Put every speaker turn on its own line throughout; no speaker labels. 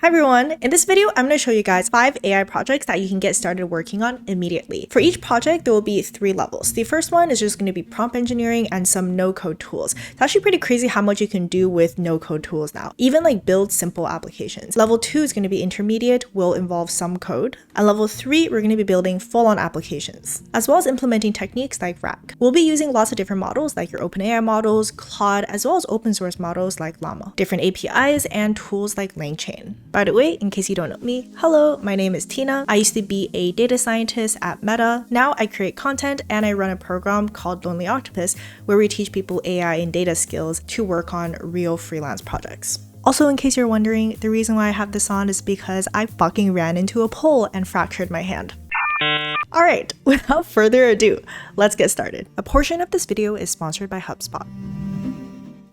Hi everyone! In this video, I'm going to show you guys 5 AI projects that you can get started working on immediately. For each project, there will be 3 levels. The first one is just going to be prompt engineering and some no-code tools. It's actually pretty crazy how much you can do with no-code tools now. Even like build simple applications. Level 2 is going to be intermediate, will involve some code. And level 3, we're going to be building full-on applications, as well as implementing techniques like RAG. We'll be using lots of different models like your OpenAI models, Claude, as well as open source models like Llama, different APIs, and tools like LangChain. By the way, in case you don't know me, hello, my name is Tina. I used to be a data scientist at Meta. Now I create content and I run a program called Lonely Octopus where we teach people AI and data skills to work on real freelance projects. Also, in case you're wondering, the reason why I have this on is because I fucking ran into a pole and fractured my hand. Alright, without further ado, let's get started. A portion of this video is sponsored by HubSpot.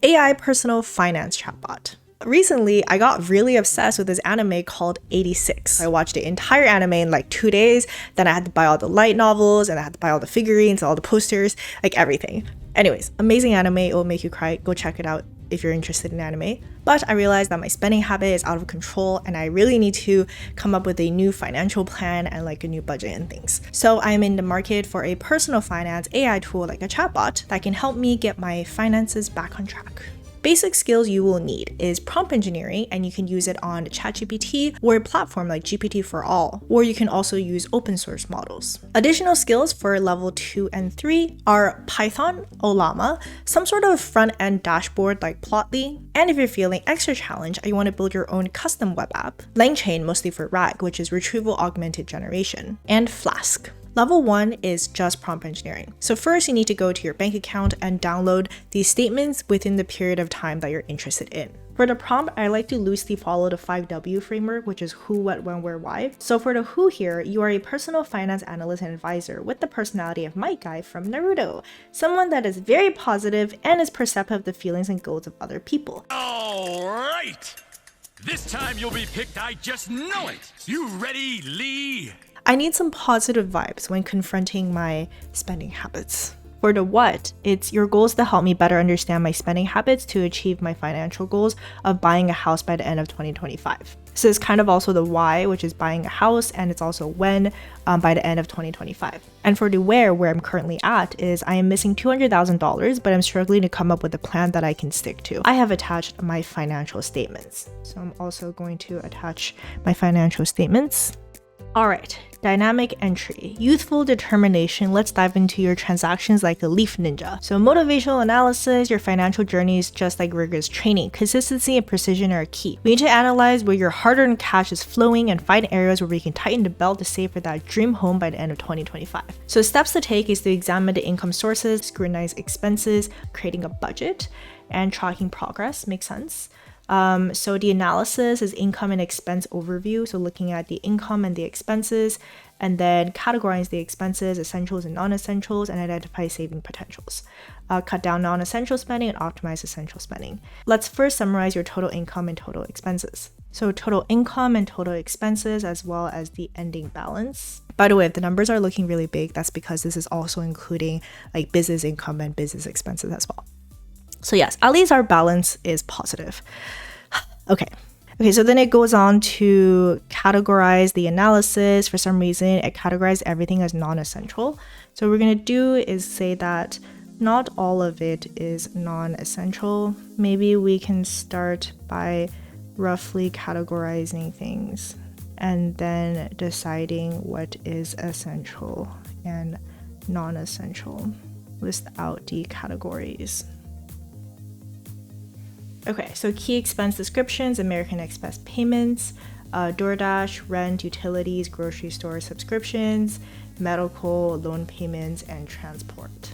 AI personal finance chatbot. Recently, I got really obsessed with this anime called 86. I watched the entire anime in like 2 days, then I had to buy all the light novels, and I had to buy all the figurines, all the posters, like everything. Anyways, amazing anime, it will make you cry, go check it out if you're interested in anime. But I realized that my spending habit is out of control and I really need to come up with a new financial plan and like a new budget and things. So I'm in the market for a personal finance AI tool like a chatbot that can help me get my finances back on track. Basic skills you will need is prompt engineering, and you can use it on ChatGPT or a platform like GPT for All, or you can also use open source models. Additional skills for level 2 and 3 are Python or Llama, some sort of front-end dashboard like Plotly, and if you're feeling extra challenged and you want to build your own custom web app, LangChain mostly for RAG, which is retrieval augmented generation, and Flask. Level 1 is just prompt engineering. So first you need to go to your bank account and download these statements within the period of time that you're interested in. For the prompt, I like to loosely follow the 5W framework, which is who, what, when, where, why. So for the who here, you are a personal finance analyst and advisor with the personality of Might Guy from Naruto. Someone that is very positive and is perceptive of the feelings and goals of other people.
Alright! This time you'll be picked, I just know it! You ready, Lee?
I need some positive vibes when confronting my spending habits. For the what, it's your goals to help me better understand my spending habits to achieve my financial goals of buying a house by the end of 2025. So it's kind of also the why, which is buying a house, and it's also when by the end of 2025. And for the where I'm currently at is I am missing $200,000, but I'm struggling to come up with a plan that I can stick to. I have attached my financial statements. So I'm also going to attach my financial statements. Alright, dynamic entry, youthful determination. Let's dive into your transactions like a leaf ninja. So motivational analysis, your financial journey is just like rigorous training. Consistency and precision are key. We need to analyze where your hard-earned cash is flowing and find areas where we can tighten the belt to save for that dream home by the end of 2025. So steps to take is to examine the income sources, scrutinize expenses, creating a budget, and tracking progress. Makes sense. So the analysis is income and expense overview. So looking at the income and the expenses, and then categorize the expenses, essentials and non-essentials, and identify saving potentials. Cut down non-essential spending and optimize essential spending. Let's first summarize your total income and total expenses. So total income and total expenses, as well as the ending balance. By the way, if the numbers are looking really big, that's because this is also including like business income and business expenses as well. So yes, at least our balance is positive. Okay, so then it goes on to categorize the analysis. For some reason, it categorized everything as non-essential. So what we're going to do is say that not all of it is non-essential. Maybe we can start by roughly categorizing things and then deciding what is essential and non-essential. List out the categories. Okay, so key expense descriptions, American Express payments, DoorDash, rent, utilities, grocery store subscriptions, medical, loan payments, and transport.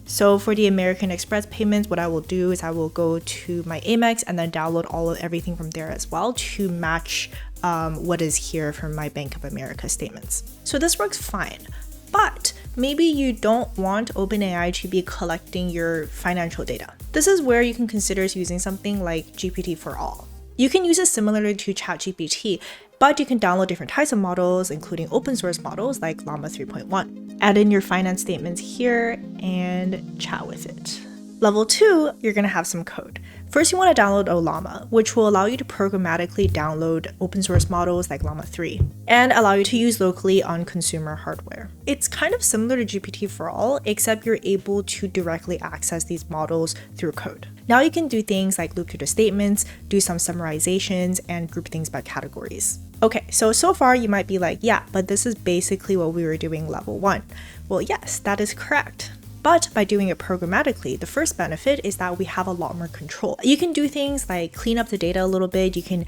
So for the American Express payments, what I will do is I will go to my Amex and then download everything from there as well to match what is here from my Bank of America statements. So this works fine. But maybe you don't want OpenAI to be collecting your financial data. This is where you can consider using something like GPT for All. You can use it similarly to ChatGPT, but you can download different types of models, including open source models like Llama 3.1. Add in your finance statements here and chat with it. Level 2, you're going to have some code. First, you want to download Llama, which will allow you to programmatically download open source models like Llama 3 and allow you to use locally on consumer hardware. It's kind of similar to GPT-for-all, except you're able to directly access these models through code. Now you can do things like loop through the statements, do some summarizations, and group things by categories. Okay, so far you might be like, yeah, but this is basically what we were doing level 1. Well, yes, that is correct. But by doing it programmatically, the first benefit is that we have a lot more control. You can do things like clean up the data a little bit. You can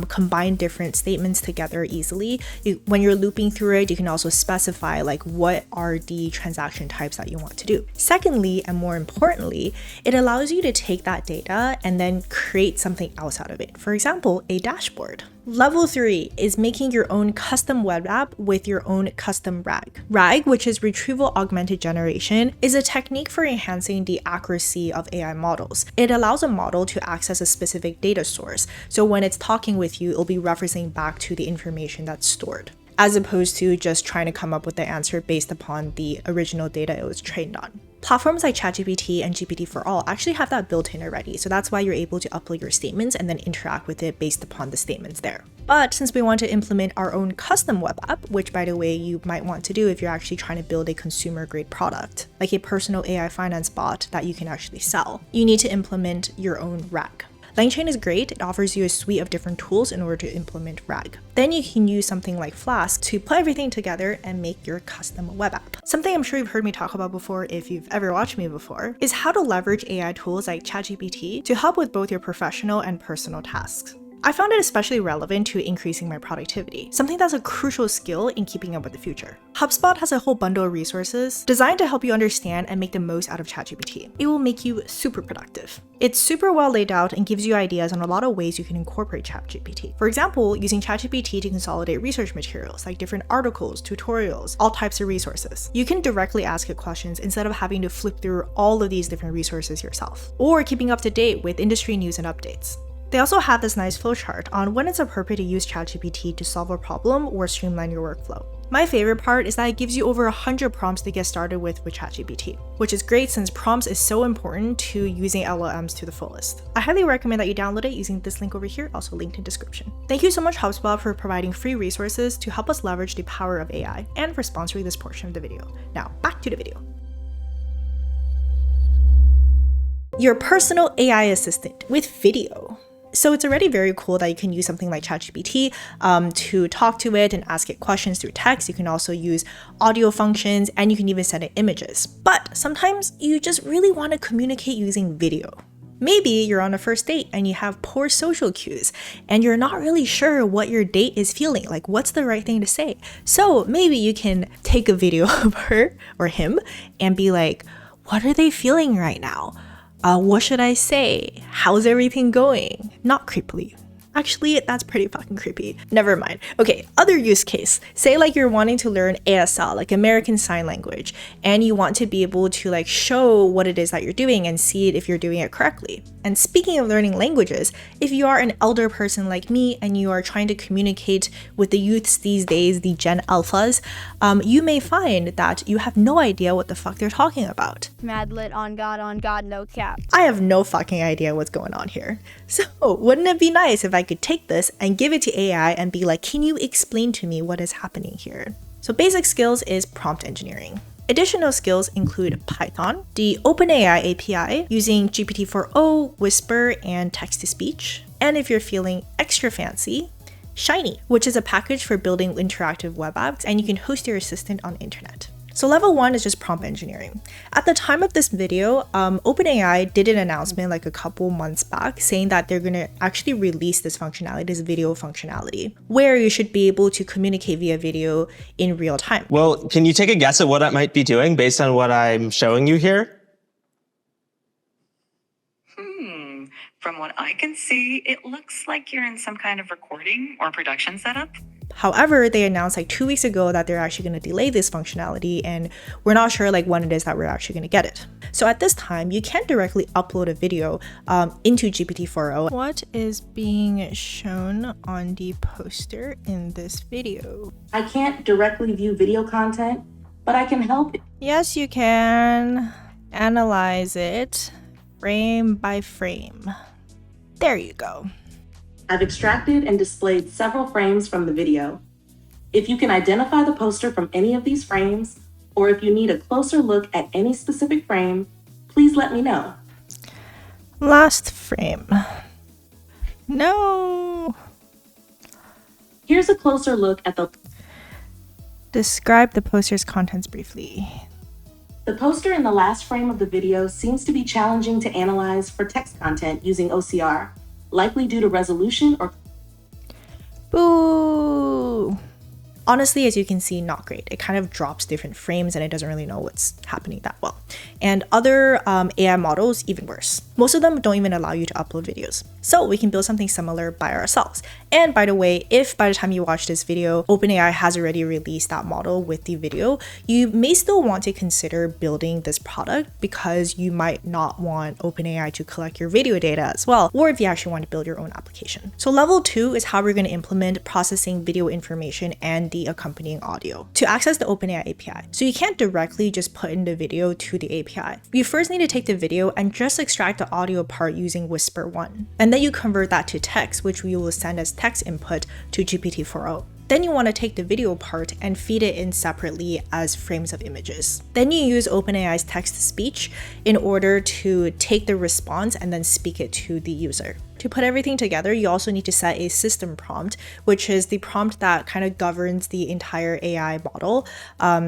combine different statements together easily. When you're looping through it, you can also specify like what are the transaction types that you want to do. Secondly, and more importantly, it allows you to take that data and then create something else out of it. For example, a dashboard. Level 3 is making your own custom web app with your own custom RAG. RAG, which is Retrieval Augmented Generation, is a technique for enhancing the accuracy of AI models. It allows a model to access a specific data source, so when it's talking with you, it'll be referencing back to the information that's stored, as opposed to just trying to come up with the answer based upon the original data it was trained on. Platforms like ChatGPT and GPT-for-all actually have that built in already, so that's why you're able to upload your statements and then interact with it based upon the statements there. But since we want to implement our own custom web app, which by the way you might want to do if you're actually trying to build a consumer grade product, like a personal AI finance bot that you can actually sell, you need to implement your own RAG. LangChain is great. It offers you a suite of different tools in order to implement RAG. Then you can use something like Flask to put everything together and make your custom web app. Something I'm sure you've heard me talk about before if you've ever watched me before is how to leverage AI tools like ChatGPT to help with both your professional and personal tasks. I found it especially relevant to increasing my productivity, something that's a crucial skill in keeping up with the future. HubSpot has a whole bundle of resources designed to help you understand and make the most out of ChatGPT. It will make you super productive. It's super well laid out and gives you ideas on a lot of ways you can incorporate ChatGPT. For example, using ChatGPT to consolidate research materials like different articles, tutorials, all types of resources. You can directly ask it questions instead of having to flip through all of these different resources yourself, or keeping up to date with industry news and updates. They also have this nice flowchart on when it's appropriate to use ChatGPT to solve a problem or streamline your workflow. My favorite part is that it gives you over 100 prompts to get started with ChatGPT, which is great since prompts is so important to using LLMs to the fullest. I highly recommend that you download it using this link over here, also linked in description. Thank you so much HubSpot for providing free resources to help us leverage the power of AI and for sponsoring this portion of the video. Now, back to the video. Your personal AI assistant with video. So it's already very cool that you can use something like ChatGPT to talk to it and ask it questions through text. You can also use audio functions and you can even send it images. But sometimes you just really want to communicate using video. Maybe you're on a first date and you have poor social cues and you're not really sure what your date is feeling, like what's the right thing to say. So maybe you can take a video of her or him and be like, what are they feeling right now? What should I say? How's everything going? Not creepily. Actually, that's pretty fucking creepy. Never mind. Okay, other use case. Say like you're wanting to learn ASL, like American Sign Language, and you want to be able to like show what it is that you're doing and see it if you're doing it correctly. And speaking of learning languages, if you are an elder person like me and you are trying to communicate with the youths these days, the Gen Alphas, you may find that you have no idea what the fuck they're talking about.
Mad lit on God, no cap.
I have no fucking idea what's going on here. So wouldn't it be nice if I could take this and give it to AI and be like, can you explain to me what is happening here? So basic skills is prompt engineering. Additional skills include Python, the OpenAI API using GPT-4o, Whisper, and text-to-speech. And if you're feeling extra fancy, Shiny, which is a package for building interactive web apps, and you can host your assistant on the internet. So level 1 is just prompt engineering. At the time of this video, OpenAI did an announcement like a couple months back saying that they're going to actually release this functionality, this video functionality, where you should be able to communicate via video in real time.
Well, can you take a guess at what I might be doing based on what I'm showing you here?
From what I can see, it looks like you're in some kind of recording or production setup.
However, they announced like 2 weeks ago that they're actually going to delay this functionality and we're not sure like when it is that we're actually going to get it. So at this time, you can't directly upload a video into GPT-4o. What is being shown on the poster in this video?
I can't directly view video content, but I can help.
Yes, you can analyze it frame by frame. There you go.
I've extracted and displayed several frames from the video. If you can identify the poster from any of these frames, or if you need a closer look at any specific frame, please let me know.
Last frame. No.
Here's a closer look at the
Describe the poster's contents briefly.
The poster in the last frame of the video seems to be challenging to analyze for text content using OCR, likely due to resolution or...
Boo! Honestly, as you can see, not great. It kind of drops different frames and it doesn't really know what's happening that well. And other AI models, even worse. Most of them don't even allow you to upload videos. So we can build something similar by ourselves. And by the way, if by the time you watch this video, OpenAI has already released that model with the video, you may still want to consider building this product because you might not want OpenAI to collect your video data as well, or if you actually want to build your own application. So level 2 is how we're going to implement processing video information and the accompanying audio to access the OpenAI API. So you can't directly just put in the video to the API. You first need to take the video and just extract the audio part using Whisper 1. And then you convert that to text, which we will send as text input to GPT-4o. Then you want to take the video part and feed it in separately as frames of images. Then you use OpenAI's text-to-speech in order to take the response and then speak it to the user. To put everything together, you also need to set a system prompt, which is the prompt that kind of governs the entire AI model.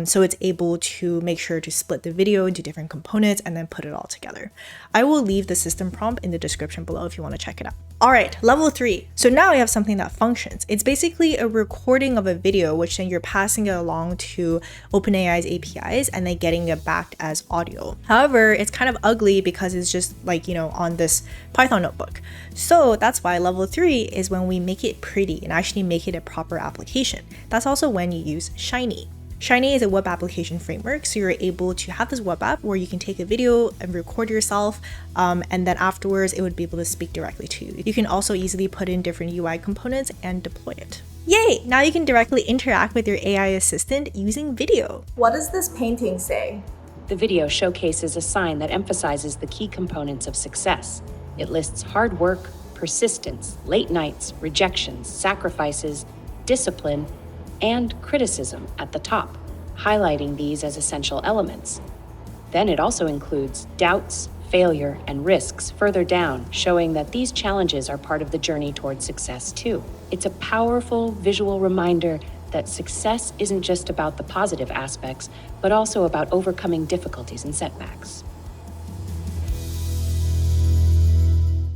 So it's able to make sure to split the video into different components and then put it all together. I will leave the system prompt in the description below if you want to check it out. All right, level 3. So now we have something that functions. It's basically a recording of a video, which then you're passing it along to OpenAI's APIs and then getting it back as audio. However, it's kind of ugly because it's just like, on this Python notebook. So that's why level 3 is when we make it pretty and actually make it a proper application. That's also when you use Shiny. Shiny is a web application framework, so you're able to have this web app where you can take a video and record yourself, and then afterwards it would be able to speak directly to you. You can also easily put in different UI components and deploy it. Yay! Now you can directly interact with your AI assistant using video. What does this painting say?
The video showcases a sign that emphasizes the key components of success. It lists hard work, persistence, late nights, rejections, sacrifices, discipline, and criticism at the top, highlighting these as essential elements. Then it also includes doubts, failure, and risks further down, showing that these challenges are part of the journey towards success too. It's a powerful visual reminder that success isn't just about the positive aspects, but also about overcoming difficulties and setbacks.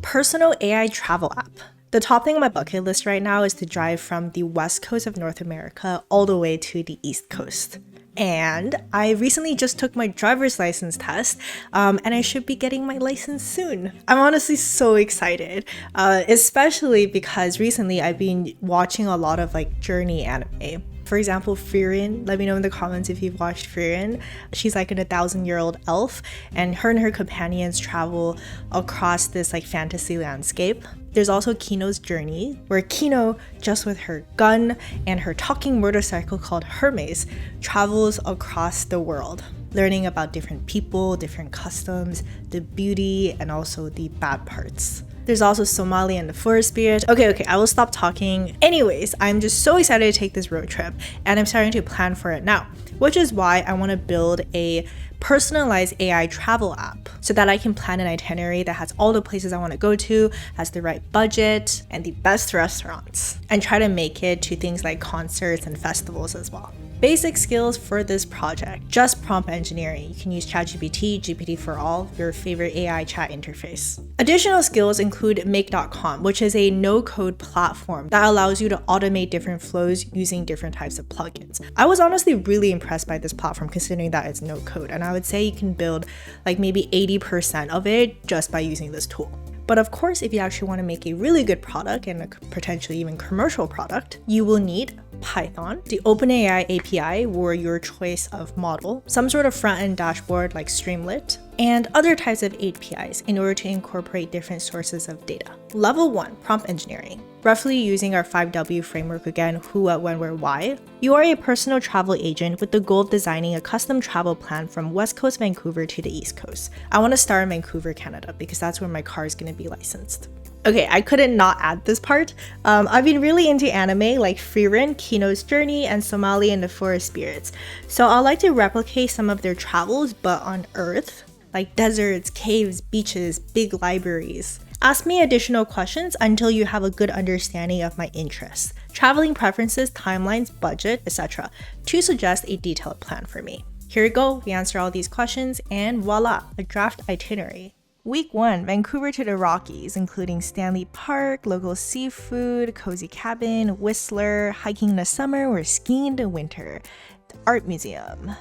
Personal AI travel app. The top thing on my bucket list right now is to drive from the west coast of North America all the way to the east coast. And I recently just took my driver's license test, and I should be getting my license soon. I'm honestly so excited, especially because recently I've been watching a lot of journey anime. For example, Frieren, let me know in the comments if you've watched Frieren. She's like an 1,000-year-old elf, and her companions travel across this fantasy landscape. There's also Kino's journey, where Kino, just with her gun and her talking motorcycle called Hermes, travels across the world, learning about different people, different customs, the beauty, and also the bad parts. There's also Somali and the Forest Spirit. Okay, I will stop talking. Anyways, I'm just so excited to take this road trip, and I'm starting to plan for it now, which is why I want to build a personalized AI travel app so that I can plan an itinerary that has all the places I want to go to, has the right budget, and the best restaurants, and try to make it to things like concerts and festivals as well. Basic skills for this project: just prompt engineering. You can use ChatGPT, GPT-4all, your favorite AI chat interface. Additional skills include Make.com, which is a no-code platform that allows you to automate different flows using different types of plugins. I was honestly really impressed by this platform considering that it's no-code, and I would say you can build maybe 80% of it just by using this tool. But of course, if you actually want to make a really good product and a potentially even commercial product, you will need Python, the OpenAI API or your choice of model, some sort of front-end dashboard like Streamlit, and other types of APIs in order to incorporate different sources of data. Level 1, prompt engineering. Roughly using our 5W framework again, who, what, when, where, why. You are a personal travel agent with the goal of designing a custom travel plan from West Coast Vancouver to the East Coast. I want to start in Vancouver, Canada, because that's where my car is going to be licensed. Okay, I couldn't not add this part. I've been really into anime like Frieren, Kino's Journey, and Somali and the Forest Spirits. So I'd like to replicate some of their travels, but on Earth, like deserts, caves, beaches, big libraries. Ask me additional questions until you have a good understanding of my interests, traveling preferences, timelines, budget, etc. to suggest a detailed plan for me. Here we go, we answer all these questions and voila, a draft itinerary. Week 1, Vancouver to the Rockies, including Stanley Park, local seafood, cozy cabin, Whistler, hiking in the summer or skiing in the winter, the art museum.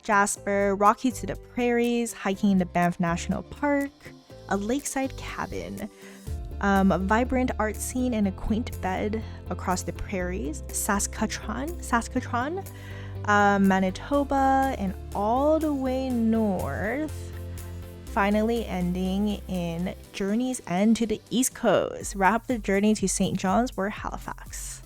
Jasper, Rockies to the prairies, hiking in the Banff National Park, a lakeside cabin, a vibrant art scene and a quaint bed across the prairies, Saskatchewan, Manitoba, and all the way north, finally ending in Journey's End to the East Coast. Wrap the journey to St. John's or Halifax.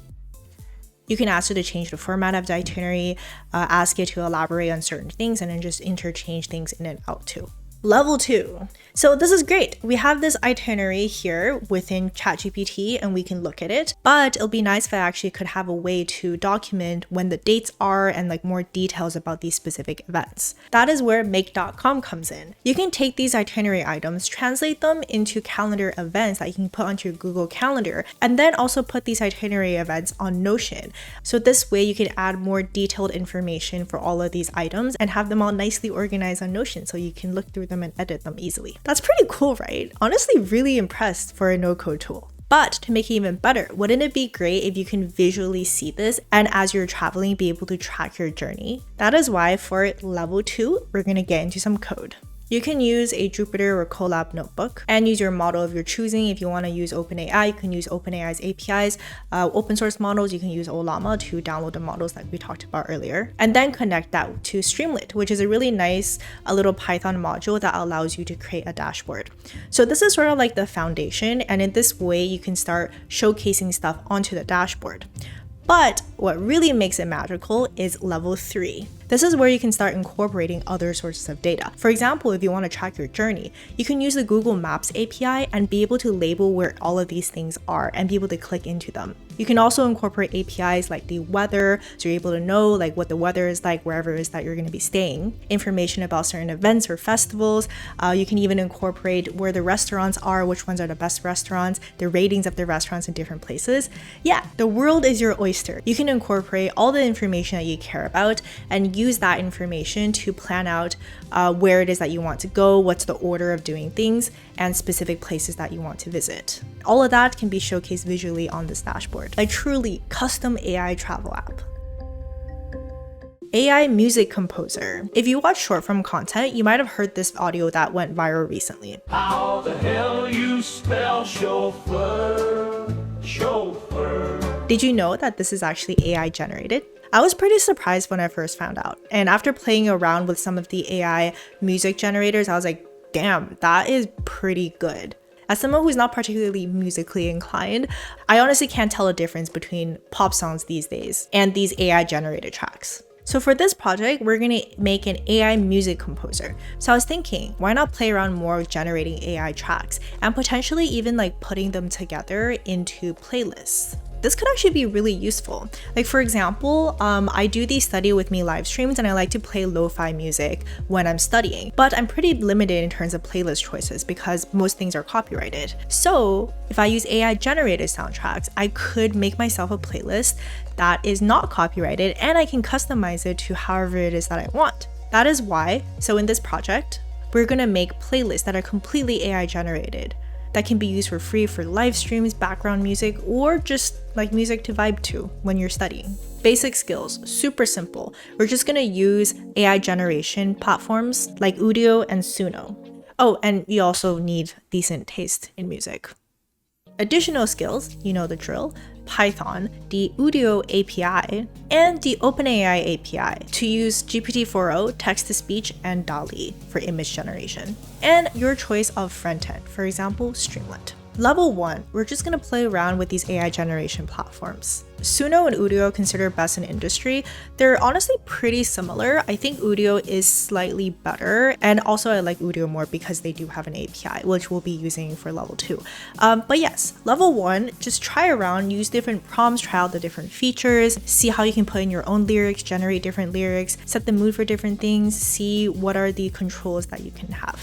You can ask it to change the format of the itinerary, ask it to elaborate on certain things, and then just interchange things in and out too. Level 2. So this is great. We have this itinerary here within ChatGPT and we can look at it, but it'll be nice if I actually could have a way to document when the dates are and like more details about these specific events. That is where make.com comes in. You can take these itinerary items, translate them into calendar events that you can put onto your Google Calendar, and then also put these itinerary events on Notion. So this way you can add more detailed information for all of these items and have them all nicely organized on Notion so you can look through them and edit them easily. That's pretty cool, right? Honestly, really impressed for a no-code tool. But to make it even better, wouldn't it be great if you can visually see this and as you're traveling, be able to track your journey? That is why for level 2, we're gonna get into some code. You can use a Jupyter or Colab notebook and use your model of your choosing. If you want to use OpenAI, you can use OpenAI's APIs. Open source models, you can use Ollama to download the models like we talked about earlier. And then connect that to Streamlit, which is a really nice little Python module that allows you to create a dashboard. So this is sort of like the foundation, and in this way, you can start showcasing stuff onto the dashboard. But what really makes it magical is level 3. This is where you can start incorporating other sources of data. For example, if you want to track your journey, you can use the Google Maps API and be able to label where all of these things are and be able to click into them. You can also incorporate APIs like the weather, so you're able to know like what the weather is like wherever it is that you're going to be staying, information about certain events or festivals. You can even incorporate where the restaurants are, which ones are the best restaurants, the ratings of the restaurants in different places. Yeah, the world is your oyster. You can incorporate all the information that you care about and use that information to plan out where it is that you want to go, what's the order of doing things, and specific places that you want to visit. All of that can be showcased visually on this dashboard. A truly custom AI travel app. AI music composer. If you watch short form content, you might have heard this audio that went viral recently.
How the hell you spell chauffeur? Chauffeur.
Did you know that this is actually AI generated? I was pretty surprised when I first found out. And after playing around with some of the AI music generators, I was like, damn, that is pretty good. As someone who's not particularly musically inclined, I honestly can't tell a difference between pop songs these days and these AI generated tracks. So for this project, we're gonna make an AI music composer. So I was thinking, why not play around more with generating AI tracks and potentially even like putting them together into playlists? This could actually be really useful. Like for example, I do these study with me live streams and I like to play lo-fi music when I'm studying, but I'm pretty limited in terms of playlist choices because most things are copyrighted. So if I use AI generated soundtracks, I could make myself a playlist that is not copyrighted and I can customize it to however it is that I want. That is why, so in this project, we're gonna make playlists that are completely AI generated, that can be used for free for live streams, background music, or just like music to vibe to when you're studying. Basic skills, super simple. We're just gonna use AI generation platforms like Udio and Suno. Oh, and you also need decent taste in music. Additional skills, you know the drill, Python, the Udio API, and the OpenAI API to use GPT-4o, text-to-speech, and DALL-E for image generation. And your choice of front-end, for example, Streamlit. Level 1, we're just going to play around with these AI generation platforms. Suno and Udio considered best in industry. They're honestly pretty similar. I think Udio is slightly better, and also I like Udio more because they do have an API, which we'll be using for level 2. But yes, level 1, just try around, use different prompts, try out the different features, see how you can put in your own lyrics, generate different lyrics, set the mood for different things, see what are the controls that you can have.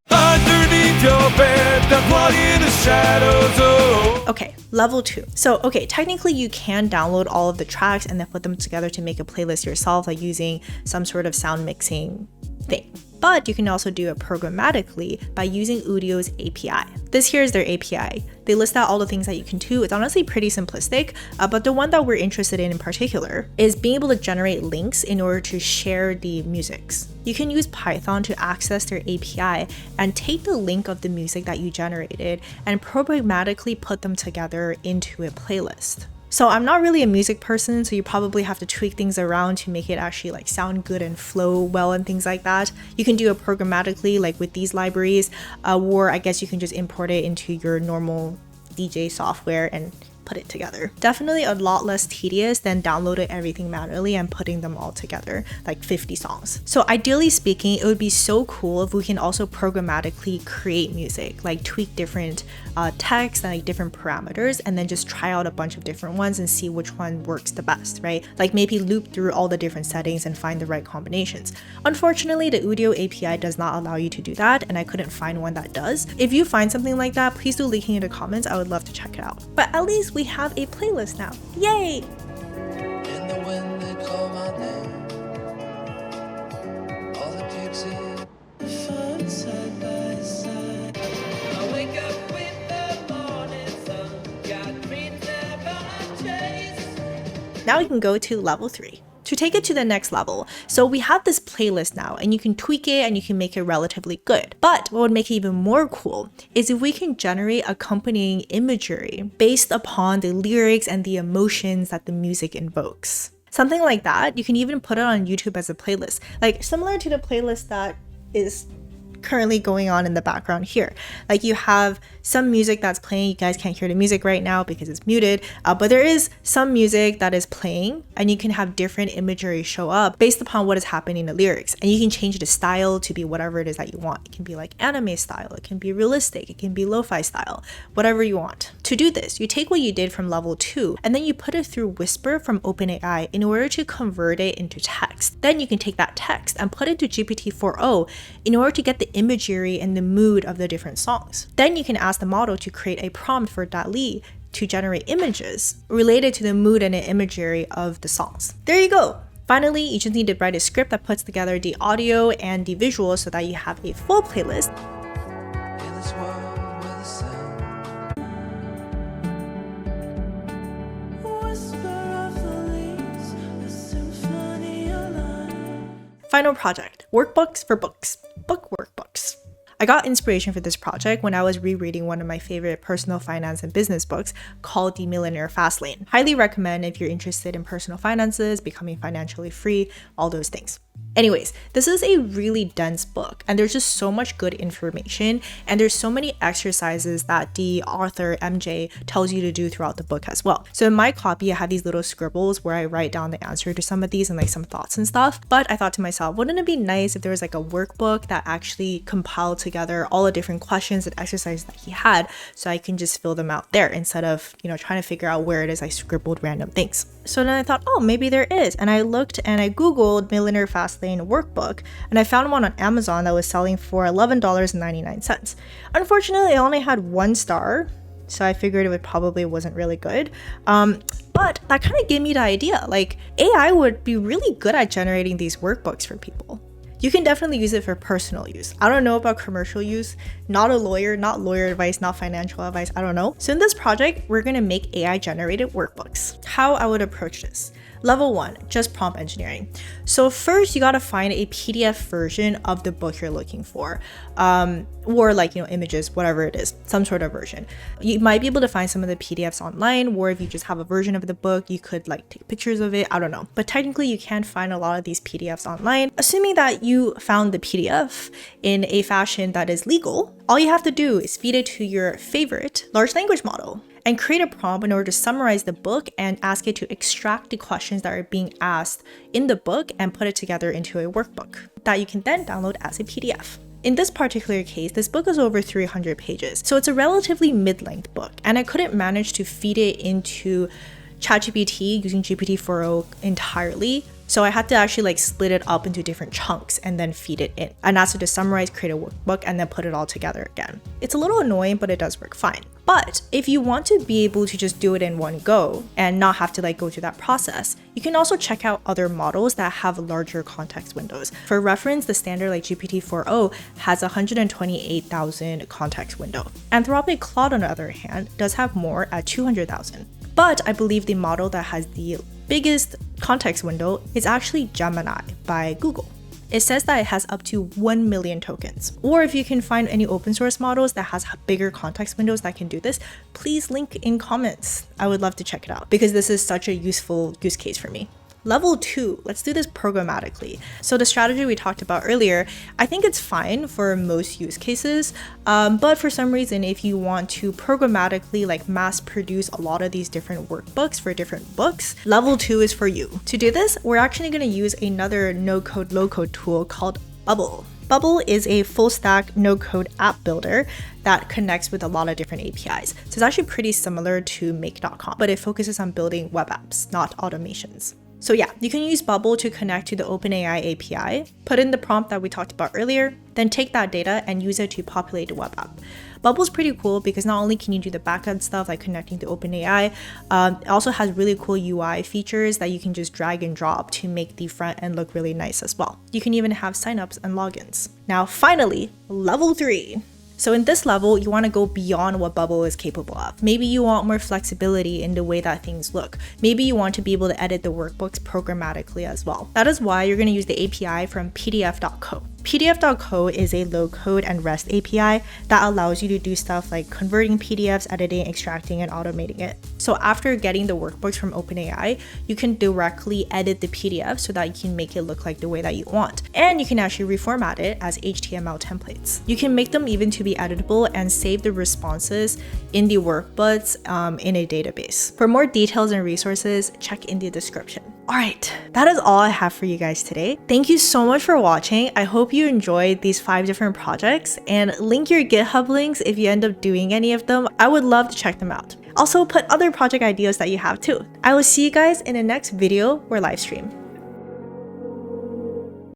Underneath your bed, that's what in the shadows. Oh.
Okay, level 2. So, okay, technically you can download all of the tracks and then put them together to make a playlist yourself, like using some sort of sound mixing thing. But you can also do it programmatically by using Udio's API. This here is their API. They list out all the things that you can do. It's honestly pretty simplistic, but the one that we're interested in particular is being able to generate links in order to share the musics. You can use Python to access their API and take the link of the music that you generated and programmatically put them together into a playlist. So I'm not really a music person, so you probably have to tweak things around to make it actually like sound good and flow well and things like that. You can do it programmatically like with these libraries, or I guess you can just import it into your normal DJ software and put it together. Definitely a lot less tedious than downloading everything manually and putting them all together, like 50 songs. So ideally speaking, it would be so cool if we can also programmatically create music, like tweak different text and like different parameters, and then just try out a bunch of different ones and see which one works the best, right? Like maybe loop through all the different settings and find the right combinations. Unfortunately, the Udio API does not allow you to do that, and I couldn't find one that does. If you find something like that, please do link it in the comments. I would love to check it out. But at least we have a playlist now. Yay!
In the wind they call my name. All the dudes in fun side by side. I wake up with the morning sun. Got dreams that I chase.
Now we can go to level 3. To take it to the next level, so we have this playlist now and you can tweak it and you can make it relatively good. But what would make it even more cool is if we can generate accompanying imagery based upon the lyrics and the emotions that the music invokes. Something like that, you can even put it on YouTube as a playlist, like similar to the playlist that is currently going on in the background here. Like you have some music that's playing. You guys can't hear the music right now because it's muted, but there is some music that is playing and you can have different imagery show up based upon what is happening in the lyrics, and you can change the style to be whatever it is that you want. It can be like anime style, it can be realistic, it can be lo-fi style, whatever you want. To do this, you take what you did from level 2 and then you put it through Whisper from OpenAI in order to convert it into text. Then you can take that text and put it to GPT-4o in order to get the imagery and the mood of the different songs. Then you can ask the model to create a prompt for DALL-E to generate images related to the mood and the imagery of the songs. There you go. Finally, you just need to write a script that puts together the audio and the visuals so that you have a full playlist.
In this world with a sound. Whisper of the leaves, a symphony alive.
Final project, workbooks for books, book workbooks. I got inspiration for this project when I was rereading one of my favorite personal finance and business books called The Millionaire Fast Lane. Highly recommend if you're interested in personal finances, becoming financially free, all those things. Anyways, this is a really dense book and there's just so much good information and there's so many exercises that the author MJ tells you to do throughout the book as well. So in my copy, I have these little scribbles where I write down the answer to some of these and like some thoughts and stuff. But I thought to myself, wouldn't it be nice if there was like a workbook that actually compiled together all the different questions and exercises that he had so I can just fill them out there instead of, trying to figure out where it is I scribbled random things. So then I thought, oh, maybe there is. And I looked and I Googled Millionaire Fast Lane workbook and I found one on Amazon that was selling for $11.99. Unfortunately, I only had 1 star, so I figured it probably wasn't really good. But that kind of gave me the idea, like AI would be really good at generating these workbooks for people. You can definitely use it for personal use. I don't know about commercial use, not a lawyer, not lawyer advice, not financial advice, I don't know. So in this project, we're gonna make AI generated workbooks. How I would approach this. Level 1, just prompt engineering. So first you gotta find a PDF version of the book you're looking for, or like, images, whatever it is, some sort of version. You might be able to find some of the PDFs online, or if you just have a version of the book, you could like take pictures of it, I don't know. But technically you can find a lot of these PDFs online. Assuming that you found the PDF in a fashion that is legal, all you have to do is feed it to your favorite large language model and create a prompt in order to summarize the book and ask it to extract the questions that are being asked in the book and put it together into a workbook that you can then download as a PDF. In this particular case, this book is over 300 pages, so it's a relatively mid-length book, and I couldn't manage to feed it into ChatGPT using GPT-4o entirely. So I had to actually like split it up into different chunks and then feed it in and ask it to summarize, create a workbook, and then put it all together again. It's a little annoying, but it does work fine. But if you want to be able to just do it in one go and not have to like go through that process, you can also check out other models that have larger context windows. For reference, the standard like GPT-4o has 128,000 context window. Anthropic Claude, on the other hand, does have more at 200,000. But I believe the model that has the biggest context window is actually Gemini by Google. It says that it has up to 1 million tokens. Or if you can find any open source models that has bigger context windows that can do this, please link in comments. I would love to check it out because this is such a useful use case for me. Level 2, let's do this programmatically. So the strategy we talked about earlier, I think it's fine for most use cases, but for some reason, if you want to programmatically like mass produce a lot of these different workbooks for different books, level 2 is for you. To do this, we're actually going to use another no-code, low-code tool called Bubble. Bubble is a full-stack no-code app builder that connects with a lot of different APIs. So it's actually pretty similar to make.com, but it focuses on building web apps, not automations. So yeah, you can use Bubble to connect to the OpenAI API, put in the prompt that we talked about earlier, then take that data and use it to populate the web app. Bubble's pretty cool because not only can you do the backend stuff like connecting to OpenAI, it also has really cool UI features that you can just drag and drop to make the front end look really nice as well. You can even have signups and logins. Now finally, level 3. So in this level, you want to go beyond what Bubble is capable of. Maybe you want more flexibility in the way that things look. Maybe you want to be able to edit the workbooks programmatically as well. That is why you're going to use the API from pdf.co. pdf.co is a low-code and REST API that allows you to do stuff like converting PDFs, editing, extracting, and automating it. So after getting the workbooks from OpenAI, you can directly edit the PDF so that you can make it look like the way that you want. And you can actually reformat it as HTML templates. You can make them even to be editable and save the responses in the workbooks in a database. For more details and resources, check in the description. All right, that is all I have for you guys today. Thank you so much for watching. I hope you enjoyed these 5 different projects, and link your GitHub links if you end up doing any of them. I would love to check them out. Also, put other project ideas that you have too. I will see you guys in the next video or live stream.